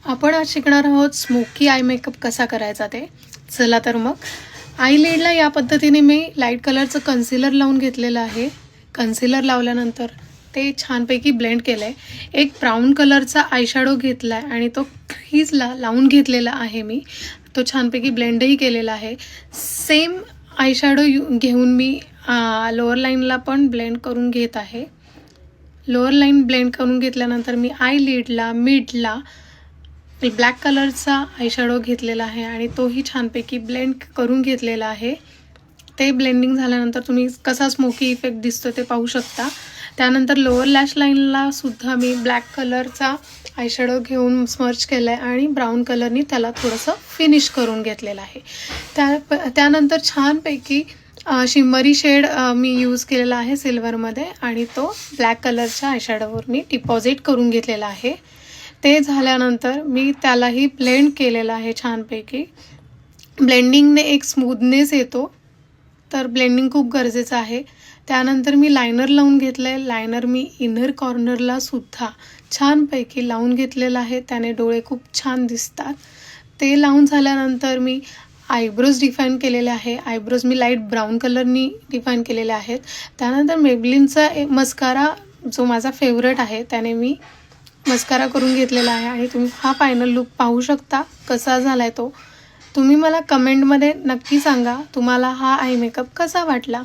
आपण आज शिकणार आहोत स्मोकी आय मेकअप कसा करायचा ते. चला तर मग आयलिडला या पद्धतीने मी लाईट कलरचं कन्सिलर लावून घेतलेलं आहे. कन्सिलर लावल्यानंतर ते छानपैकी ब्लेंड केलं आहे. एक ब्राऊन कलरचा आयशॅडो घेतला आहे आणि तो क्रीजला लावून घेतलेला आहे मी. तो छानपैकी ब्लेंडही केलेला आहे. सेम आयशॅडो घेऊन मी लोअर लाईनला पण ब्लेंड करून घेत आहे. लोअर लाईन ब्लेंड करून घेतल्यानंतर मी आयलिडला मिडला ब्लॅक कलरचा आयशॅडो घेतलेला आहे आणि तोही छानपैकी ब्लेंड करून घेतलेला आहे. ते ब्लेंडिंग झाल्यानंतर तुम्ही कसा स्मोकी इफेक्ट दिसतो ते पाहू शकता. त्यानंतर लोअर लॅश लाईनला सुद्धा मी ब्लॅक कलरचा आयशॅडो घेऊन स्मर्च केला आहे आणि ब्राऊन कलरनी त्याला थोडंसं फिनिश करून घेतलेलं आहे. त्यानंतर छानपैकी शिम्मरी शेड मी यूज केलेला आहे सिल्वरमध्ये आणि तो ब्लॅक कलरच्या आयशॅडोवर मी डिपॉझिट करून घेतलेला आहे. ते झाल्यानंतर मी त्यालाही ब्लेंड केलेलं आहे छानपैकी. ब्लेंडिंगने एक स्मूथनेस येतो, तर ब्लेंडिंग खूप गरजेचं आहे. त्यानंतर मी लायनर लावून घेतलं आहे. लायनर मी इनर कॉर्नरला सुद्धा छानपैकी लावून घेतलेलं आहे. त्याने डोळे खूप छान दिसतात. ते लावून झाल्यानंतर मी आयब्रोज डिफाईन केलेले आहे. आयब्रोज मी लाईट ब्राऊन कलरनी डिफाईन केलेले आहेत. त्यानंतर मेबलिनचा एक मस्कारा जो माझा फेवरेट आहे त्याने मी मस्कारा करून घेतलेला आहे आणि तुम्ही हा फायनल लुक पाहू शकता कसा झाला आहे तो. तुम्ही मला कमेंटमध्ये नक्की सांगा तुम्हाला हा आय मेकअप कसा वाटला.